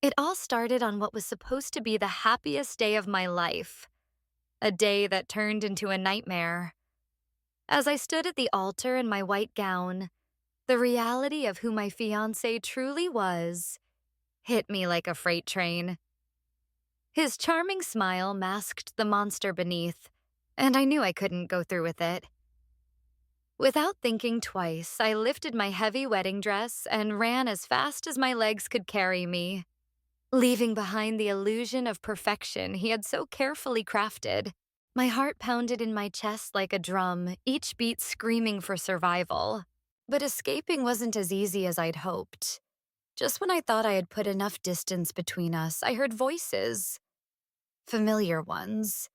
It all started on what was supposed to be the happiest day of my life, a day that turned into a nightmare. As I stood at the altar in my white gown, the reality of who my fiancé truly was hit me like a freight train. His charming smile masked the monster beneath, and I knew I couldn't go through with it. Without thinking twice, I lifted my heavy wedding dress and ran as fast as my legs could carry me, leaving behind the illusion of perfection he had so carefully crafted. My heart pounded in my chest like a drum, each beat screaming for survival. But escaping wasn't as easy as I'd hoped. Just when I thought I had put enough distance between us, I heard voices. Familiar ones.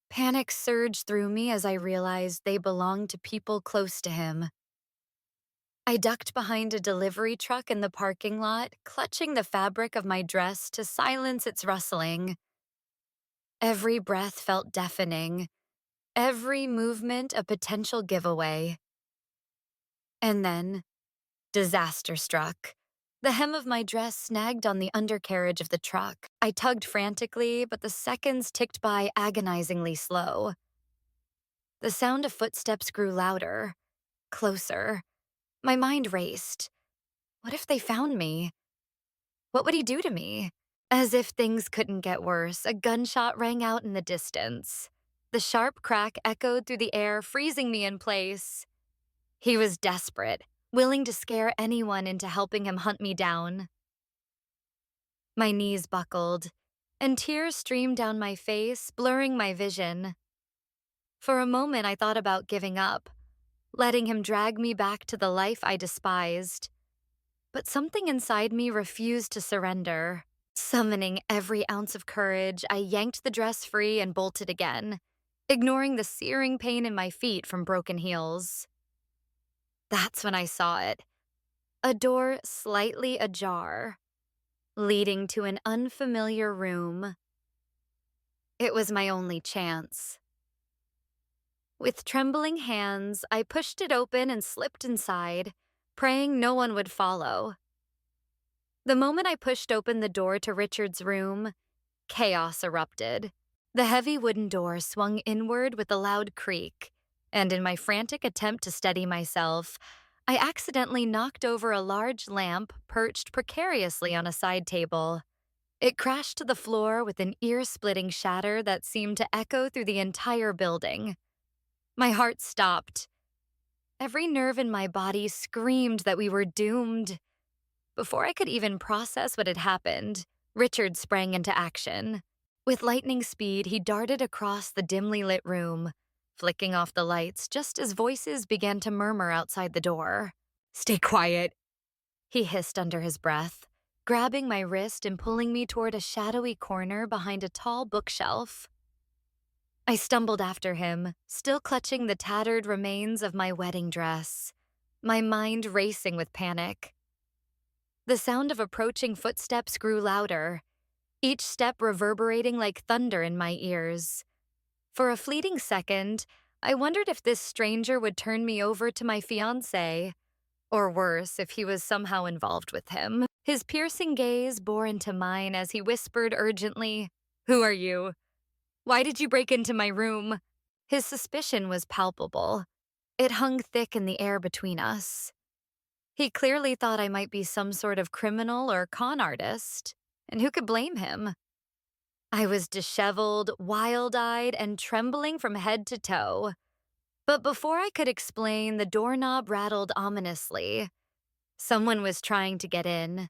Panic surged through me as I realized they belonged to people close to him. I ducked behind a delivery truck in the parking lot, clutching the fabric of my dress to silence its rustling. Every breath felt deafening, every movement a potential giveaway. And then, disaster struck. The hem of my dress snagged on the undercarriage of the truck. I tugged frantically, but the seconds ticked by agonizingly slow. The sound of footsteps grew louder, closer. My mind raced. What if they found me? What would he do to me? As if things couldn't get worse, a gunshot rang out in the distance. The sharp crack echoed through the air, freezing me in place. He was desperate, willing to scare anyone into helping him hunt me down. My knees buckled, and tears streamed down my face, blurring my vision. For a moment, I thought about giving up, letting him drag me back to the life I despised. But something inside me refused to surrender. Summoning every ounce of courage, I yanked the dress free and bolted again, ignoring the searing pain in my feet from broken heels. That's when I saw it. A door slightly ajar, leading to an unfamiliar room. It was my only chance. With trembling hands, I pushed it open and slipped inside, praying no one would follow. The moment I pushed open the door to Richard's room, chaos erupted. The heavy wooden door swung inward with a loud creak, and in my frantic attempt to steady myself, I accidentally knocked over a large lamp perched precariously on a side table. It crashed to the floor with an ear-splitting shatter that seemed to echo through the entire building. My heart stopped. Every nerve in my body screamed that we were doomed. Before I could even process what had happened, Richard sprang into action. With lightning speed, he darted across the dimly lit room, flicking off the lights just as voices began to murmur outside the door. "Stay quiet," he hissed under his breath, grabbing my wrist and pulling me toward a shadowy corner behind a tall bookshelf. I stumbled after him, still clutching the tattered remains of my wedding dress, my mind racing with panic. The sound of approaching footsteps grew louder, each step reverberating like thunder in my ears. For a fleeting second, I wondered if this stranger would turn me over to my fiancé, or worse, if he was somehow involved with him. His piercing gaze bore into mine as he whispered urgently, "Who are you? Why did you break into my room?" His suspicion was palpable. It hung thick in the air between us. He clearly thought I might be some sort of criminal or con artist, and who could blame him? I was disheveled, wild-eyed, and trembling from head to toe. But before I could explain, the doorknob rattled ominously. Someone was trying to get in.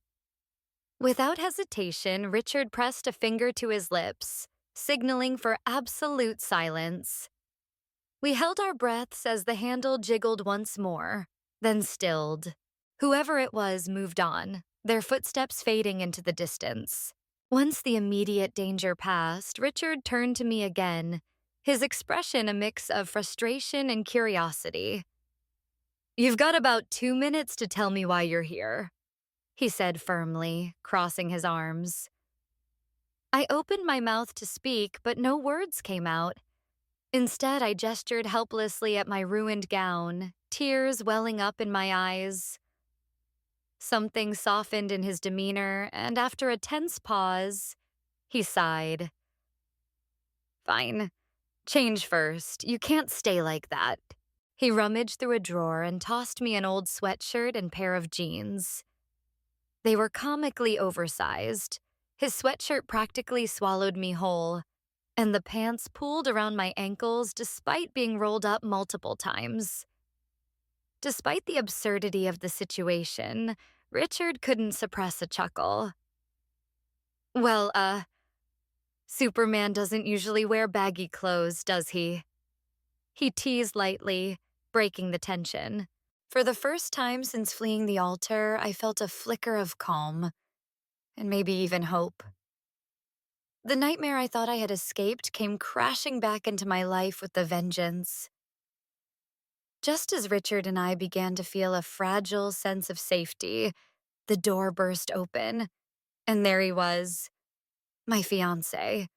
Without hesitation, Richard pressed a finger to his lips, signaling for absolute silence. We held our breaths as the handle jiggled once more, then stilled. Whoever it was moved on, their footsteps fading into the distance. Once the immediate danger passed, Richard turned to me again, his expression a mix of frustration and curiosity. "You've got about 2 minutes to tell me why you're here," he said firmly, crossing his arms. I opened my mouth to speak, but no words came out. Instead, I gestured helplessly at my ruined gown, tears welling up in my eyes. Something softened in his demeanor, and after a tense pause, he sighed. Fine. Change first. You can't stay like that. He rummaged through a drawer and tossed me an old sweatshirt and pair of jeans. They were comically oversized. His sweatshirt practically swallowed me whole, and the pants pooled around my ankles despite being rolled up multiple times. Despite the absurdity of the situation, Richard couldn't suppress a chuckle. Well, Superman doesn't usually wear baggy clothes, does he? He teased lightly, breaking the tension. For the first time since fleeing the altar, I felt a flicker of calm, and maybe even hope. The nightmare I thought I had escaped came crashing back into my life with a vengeance. Just as Richard and I began to feel a fragile sense of safety, the door burst open, and there he was, my fiancé.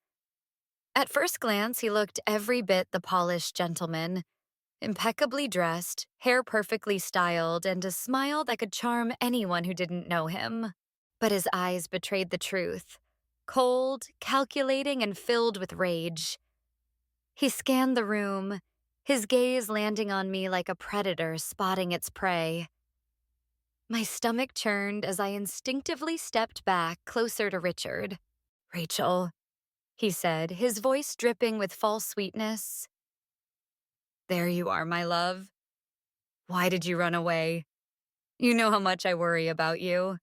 At first glance, he looked every bit the polished gentleman, impeccably dressed, hair perfectly styled, and a smile that could charm anyone who didn't know him. But his eyes betrayed the truth, cold, calculating, and filled with rage. He scanned the room, his gaze landing on me like a predator spotting its prey. My stomach churned as I instinctively stepped back closer to Richard. "Rachel," he said, his voice dripping with false sweetness. "There you are, my love. Why did you run away? You know how much I worry about you."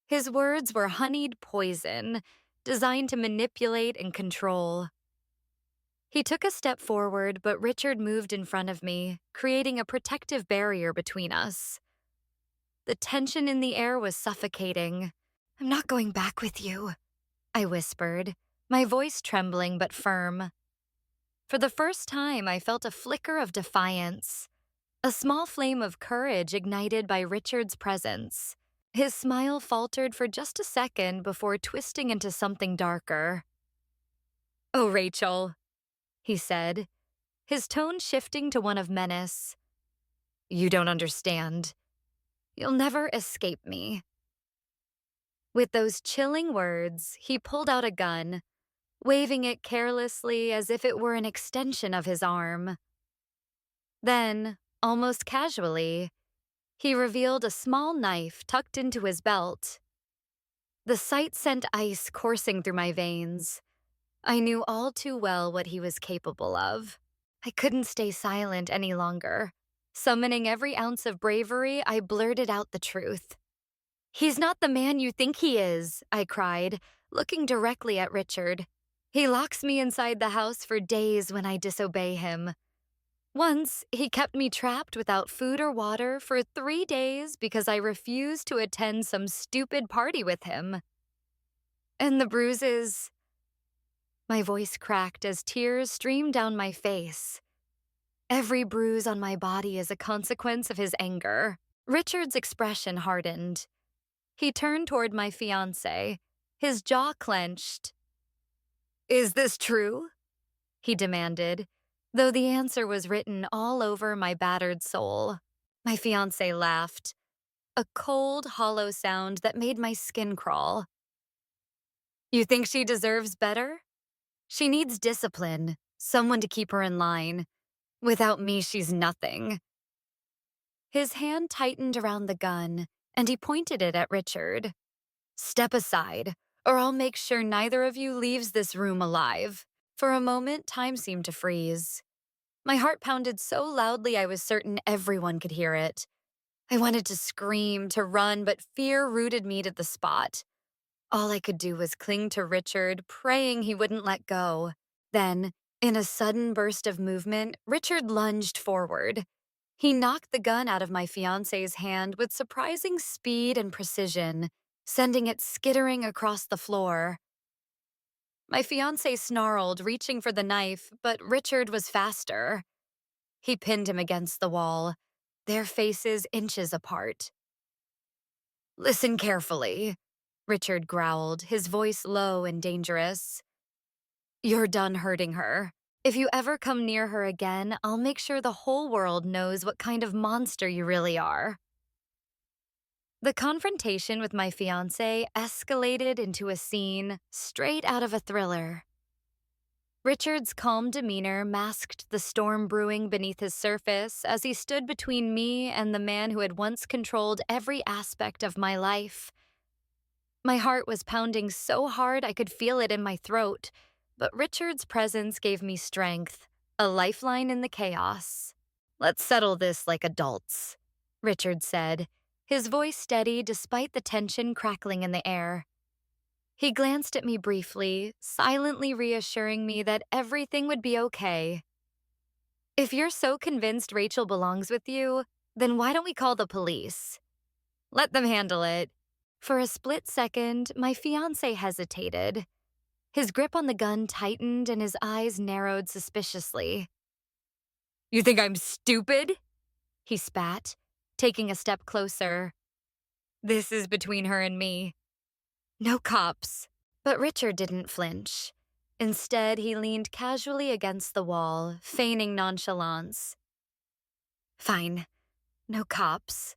His words were honeyed poison, designed to manipulate and control. He took a step forward, but Richard moved in front of me, creating a protective barrier between us. The tension in the air was suffocating. "I'm not going back with you," I whispered, my voice trembling but firm. For the first time, I felt a flicker of defiance, a small flame of courage ignited by Richard's presence. His smile faltered for just a second before twisting into something darker. "Oh, Rachel," he said, his tone shifting to one of menace. "You don't understand. You'll never escape me." With those chilling words, he pulled out a gun, waving it carelessly as if it were an extension of his arm. Then, almost casually, he revealed a small knife tucked into his belt. The sight sent ice coursing through my veins. I knew all too well what he was capable of. I couldn't stay silent any longer. Summoning every ounce of bravery, I blurted out the truth. "He's not the man you think he is," I cried, looking directly at Richard. "He locks me inside the house for days when I disobey him. Once, he kept me trapped without food or water for 3 days because I refused to attend some stupid party with him. And the bruises..." My voice cracked as tears streamed down my face. "Every bruise on my body is a consequence of his anger." Richard's expression hardened. He turned toward my fiancé, his jaw clenched. "Is this true?" he demanded, though the answer was written all over my battered soul. My fiancé laughed, a cold, hollow sound that made my skin crawl. "You think she deserves better? She needs discipline, someone to keep her in line. Without me, she's nothing." His hand tightened around the gun, and he pointed it at Richard. "Step aside, or I'll make sure neither of you leaves this room alive." For a moment, time seemed to freeze. My heart pounded so loudly I was certain everyone could hear it. I wanted to scream, to run, but fear rooted me to the spot. All I could do was cling to Richard, praying he wouldn't let go. Then, in a sudden burst of movement, Richard lunged forward. He knocked the gun out of my fiancé's hand with surprising speed and precision, sending it skittering across the floor. My fiancé snarled, reaching for the knife, but Richard was faster. He pinned him against the wall, their faces inches apart. "Listen carefully," Richard growled, his voice low and dangerous. "You're done hurting her. If you ever come near her again, I'll make sure the whole world knows what kind of monster you really are." The confrontation with my fiancé escalated into a scene straight out of a thriller. Richard's calm demeanor masked the storm brewing beneath his surface as he stood between me and the man who had once controlled every aspect of my life. My heart was pounding so hard I could feel it in my throat, but Richard's presence gave me strength, a lifeline in the chaos. "Let's settle this like adults," Richard said, his voice steady despite the tension crackling in the air. He glanced at me briefly, silently reassuring me that everything would be okay. "If you're so convinced Rachel belongs with you, then why don't we call the police? Let them handle it." For a split second, my fiancé hesitated. His grip on the gun tightened and his eyes narrowed suspiciously. "You think I'm stupid?" he spat, taking a step closer. "This is between her and me. No cops." But Richard didn't flinch. Instead, he leaned casually against the wall, feigning nonchalance. "Fine, no cops.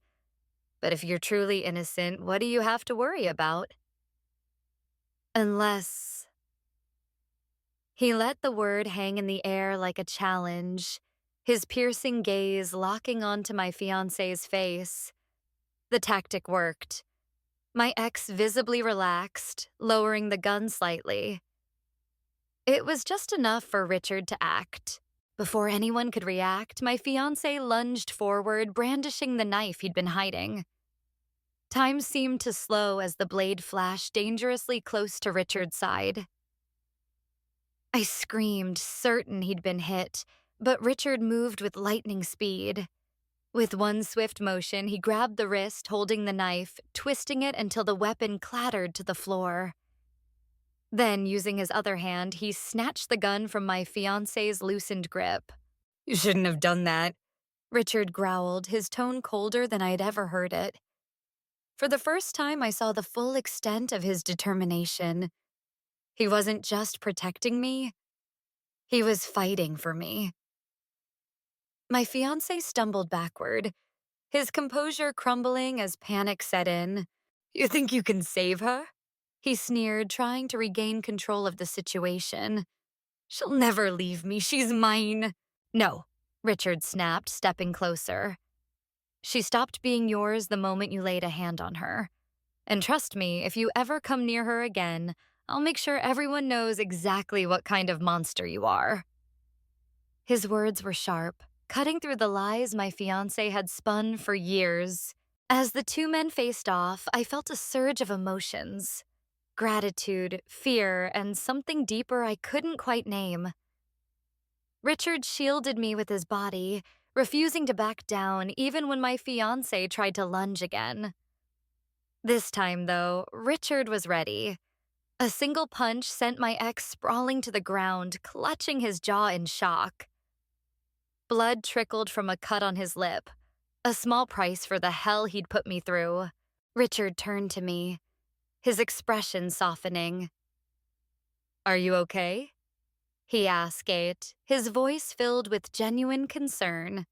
But if you're truly innocent, what do you have to worry about? Unless..." He let the word hang in the air like a challenge, his piercing gaze locking onto my fiancé's face. The tactic worked. My ex visibly relaxed, lowering the gun slightly. It was just enough for Richard to act. Before anyone could react, my fiancé lunged forward, brandishing the knife he'd been hiding. Time seemed to slow as the blade flashed dangerously close to Richard's side. I screamed, certain he'd been hit, but Richard moved with lightning speed. With one swift motion, he grabbed the wrist holding the knife, twisting it until the weapon clattered to the floor. Then, using his other hand, he snatched the gun from my fiancé's loosened grip. "You shouldn't have done that," Richard growled, his tone colder than I had ever heard it. For the first time, I saw the full extent of his determination. He wasn't just protecting me, he was fighting for me. My fiancé stumbled backward, his composure crumbling as panic set in. "You think you can save her?" he sneered, trying to regain control of the situation. "She'll never leave me. She's mine." "No," Richard snapped, stepping closer. "She stopped being yours the moment you laid a hand on her. And trust me, if you ever come near her again, I'll make sure everyone knows exactly what kind of monster you are." His words were sharp, cutting through the lies my fiancé had spun for years. As the two men faced off, I felt a surge of emotions. Gratitude, fear, and something deeper I couldn't quite name. Richard shielded me with his body, refusing to back down even when my fiancé tried to lunge again. This time, though, Richard was ready. A single punch sent my ex sprawling to the ground, clutching his jaw in shock. Blood trickled from a cut on his lip, a small price for the hell he'd put me through. Richard turned to me, his expression softening. "Are you okay?" he asked, his voice filled with genuine concern.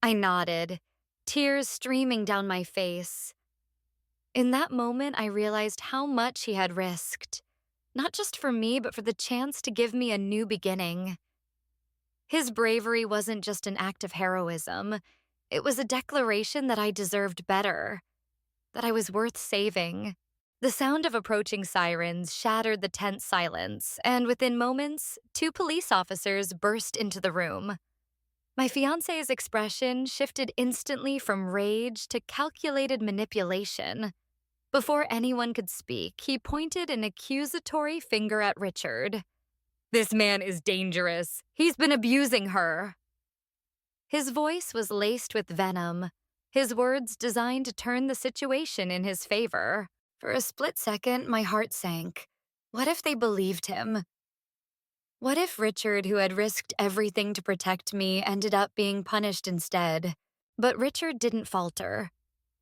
I nodded, tears streaming down my face. In that moment, I realized how much he had risked, not just for me, but for the chance to give me a new beginning. His bravery wasn't just an act of heroism. It was a declaration that I deserved better, that I was worth saving. The sound of approaching sirens shattered the tense silence, and within moments, 2 police officers burst into the room. My fiancé's expression shifted instantly from rage to calculated manipulation. Before anyone could speak, he pointed an accusatory finger at Richard. "This man is dangerous. He's been abusing her." His voice was laced with venom, his words designed to turn the situation in his favor. For a split second, my heart sank. What if they believed him? What if Richard, who had risked everything to protect me, ended up being punished instead? But Richard didn't falter.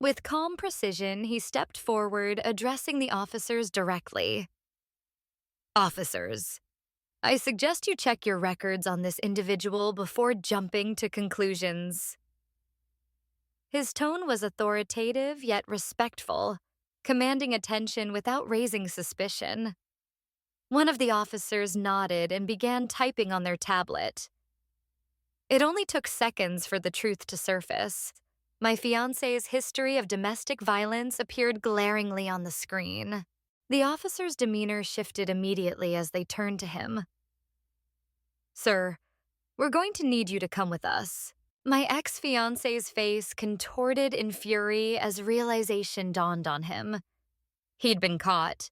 With calm precision, he stepped forward, addressing the officers directly. "Officers, I suggest you check your records on this individual before jumping to conclusions." His tone was authoritative yet respectful, commanding attention without raising suspicion. One of the officers nodded and began typing on their tablet. It only took seconds for the truth to surface. My fiancé's history of domestic violence appeared glaringly on the screen. The officer's demeanor shifted immediately as they turned to him. "Sir, we're going to need you to come with us." My ex-fiancé's face contorted in fury as realization dawned on him. He'd been caught,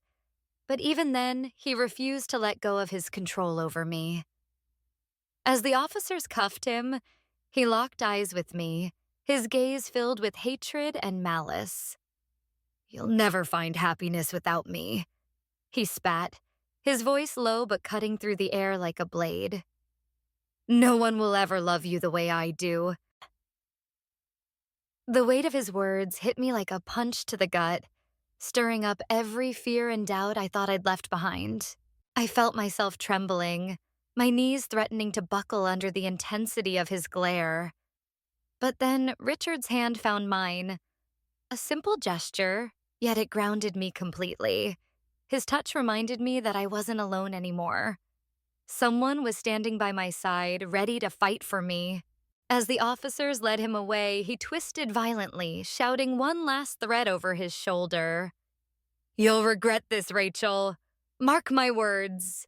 but even then, he refused to let go of his control over me. As the officers cuffed him, he locked eyes with me, his gaze filled with hatred and malice. "You'll never find happiness without me," he spat, his voice low but cutting through the air like a blade. "No one will ever love you the way I do." The weight of his words hit me like a punch to the gut, stirring up every fear and doubt I thought I'd left behind. I felt myself trembling, my knees threatening to buckle under the intensity of his glare. But then Richard's hand found mine. A simple gesture, yet it grounded me completely. His touch reminded me that I wasn't alone anymore. Someone was standing by my side, ready to fight for me. As the officers led him away, he twisted violently, shouting one last threat over his shoulder. "You'll regret this, Rachel. Mark my words."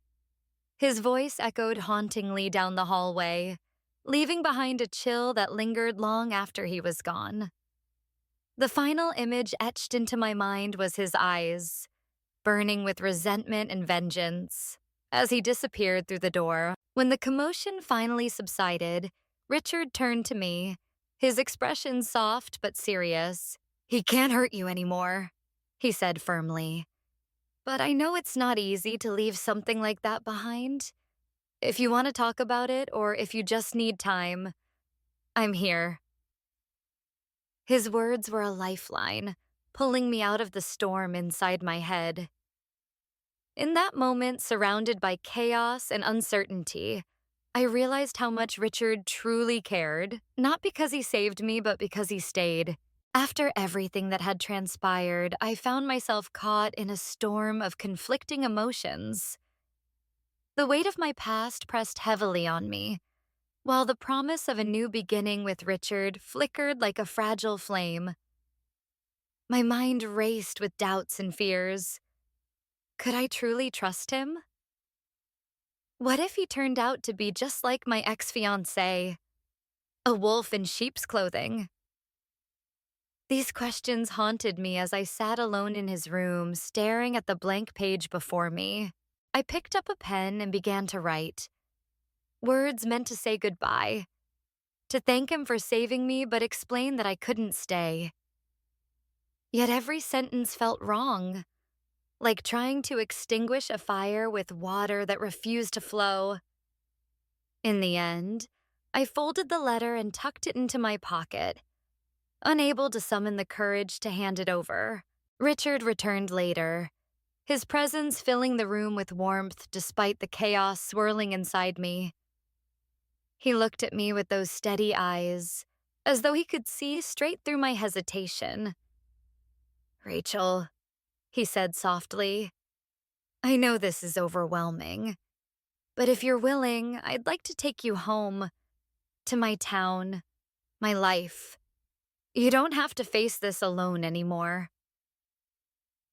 His voice echoed hauntingly down the hallway, leaving behind a chill that lingered long after he was gone. The final image etched into my mind was his eyes, burning with resentment and vengeance, as he disappeared through the door. When the commotion finally subsided, Richard turned to me, his expression soft but serious. "He can't hurt you anymore," he said firmly. "But I know it's not easy to leave something like that behind. If you want to talk about it, or if you just need time, I'm here." His words were a lifeline, pulling me out of the storm inside my head. In that moment, surrounded by chaos and uncertainty, I realized how much Richard truly cared, not because he saved me, but because he stayed. After everything that had transpired, I found myself caught in a storm of conflicting emotions. The weight of my past pressed heavily on me, while the promise of a new beginning with Richard flickered like a fragile flame. My mind raced with doubts and fears. Could I truly trust him? What if he turned out to be just like my ex-fiancé, a wolf in sheep's clothing? These questions haunted me as I sat alone in his room, staring at the blank page before me. I picked up a pen and began to write. Words meant to say goodbye, to thank him for saving me but explain that I couldn't stay. Yet every sentence felt wrong, like trying to extinguish a fire with water that refused to flow. In the end, I folded the letter and tucked it into my pocket, unable to summon the courage to hand it over. Richard returned later, his presence filling the room with warmth despite the chaos swirling inside me. He looked at me with those steady eyes, as though he could see straight through my hesitation. "Rachel," he said softly, "I know this is overwhelming, but if you're willing, I'd like to take you home, to my town, my life. You don't have to face this alone anymore."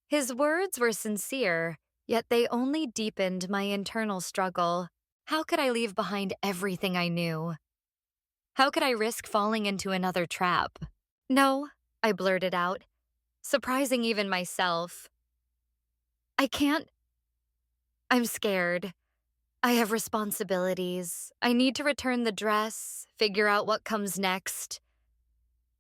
His words were sincere, yet they only deepened my internal struggle. How could I leave behind everything I knew? How could I risk falling into another trap? "No," I blurted out, surprising even myself. "I can't. I'm scared. I have responsibilities. I need to return the dress, figure out what comes next."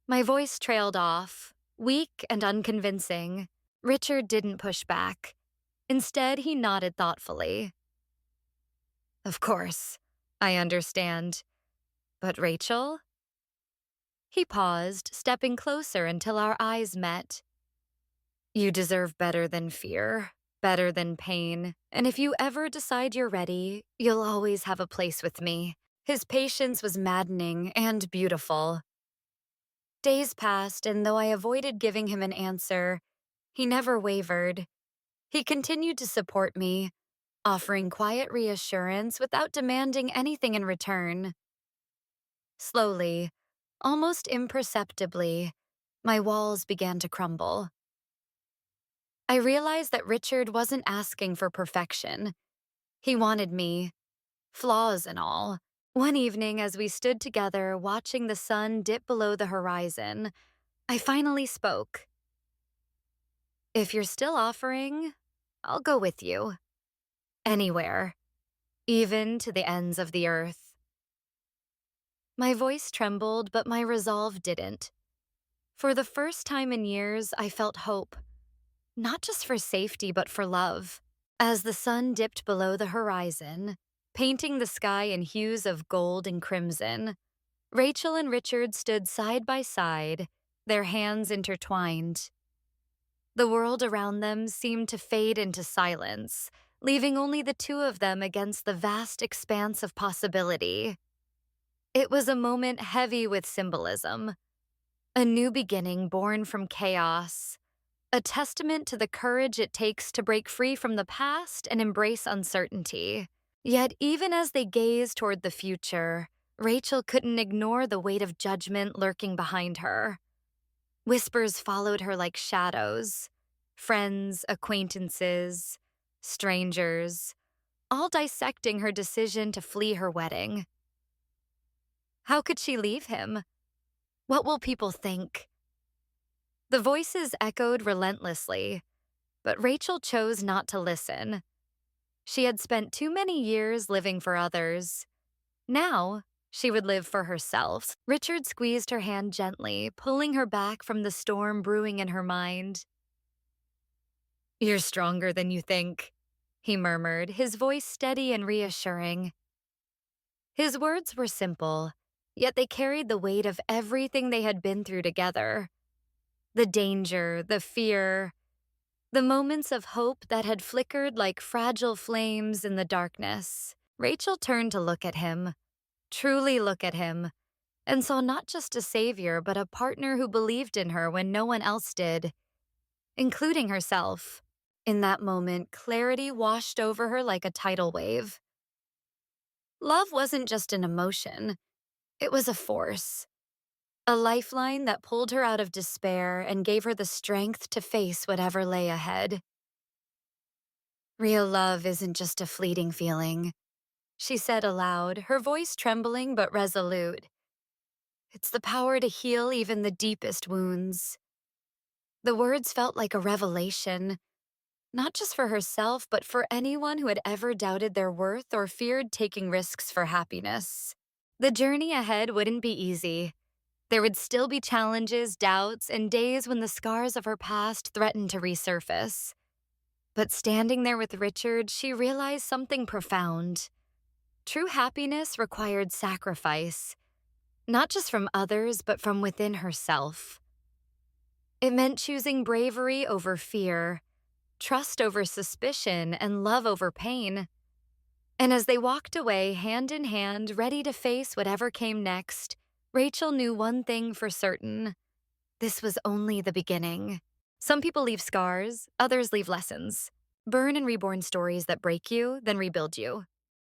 My voice trailed off, weak and unconvincing. Richard didn't push back. Instead, he nodded thoughtfully. "Of course, I understand. But Rachel?" He paused, stepping closer until our eyes met. "You deserve better than fear, better than pain, and if you ever decide you're ready, you'll always have a place with me." His patience was maddening and beautiful. Days passed, and though I avoided giving him an answer, he never wavered. He continued to support me, offering quiet reassurance without demanding anything in return. Slowly, almost imperceptibly, my walls began to crumble. I realized that Richard wasn't asking for perfection. He wanted me, flaws and all. One evening, as we stood together watching the sun dip below the horizon, I finally spoke. If you're still offering, I'll go with you. Anywhere, even to the ends of the earth. My voice trembled, but my resolve didn't. For the first time in years, I felt hope, not just for safety, but for love. As the sun dipped below the horizon, painting the sky in hues of gold and crimson, Rachel and Richard stood side by side, their hands intertwined. The world around them seemed to fade into silence, leaving only the two of them against the vast expanse of possibility. It was a moment heavy with symbolism, a new beginning born from chaos, a testament to the courage it takes to break free from the past and embrace uncertainty. Yet even as they gazed toward the future, Rachel couldn't ignore the weight of judgment lurking behind her. Whispers followed her like shadows. Friends, acquaintances, strangers, all dissecting her decision to flee her wedding. How could she leave him? What will people think? The voices echoed relentlessly, but Rachel chose not to listen. She had spent too many years living for others. Now, she would live for herself. Richard squeezed her hand gently, pulling her back from the storm brewing in her mind. "You're stronger than you think," he murmured, his voice steady and reassuring. His words were simple, yet they carried the weight of everything they had been through together. The danger, the fear, the moments of hope that had flickered like fragile flames in the darkness. Rachel turned to look at him, truly look at him, and saw not just a savior, but a partner who believed in her when no one else did, including herself. In that moment, clarity washed over her like a tidal wave. Love wasn't just an emotion, it was a force, a lifeline that pulled her out of despair and gave her the strength to face whatever lay ahead. Real love isn't just a fleeting feeling, she said aloud, her voice trembling but resolute. It's the power to heal even the deepest wounds. The words felt like a revelation, not just for herself, but for anyone who had ever doubted their worth or feared taking risks for happiness. The journey ahead wouldn't be easy. There would still be challenges, doubts, and days when the scars of her past threatened to resurface. But standing there with Richard, she realized something profound. True happiness required sacrifice, not just from others, but from within herself. It meant choosing bravery over fear, trust over suspicion, and love over pain. And as they walked away, hand in hand, ready to face whatever came next, Rachel knew one thing for certain. This was only the beginning. Some people leave scars, others leave lessons. Burn and reborn stories that break you, then rebuild you.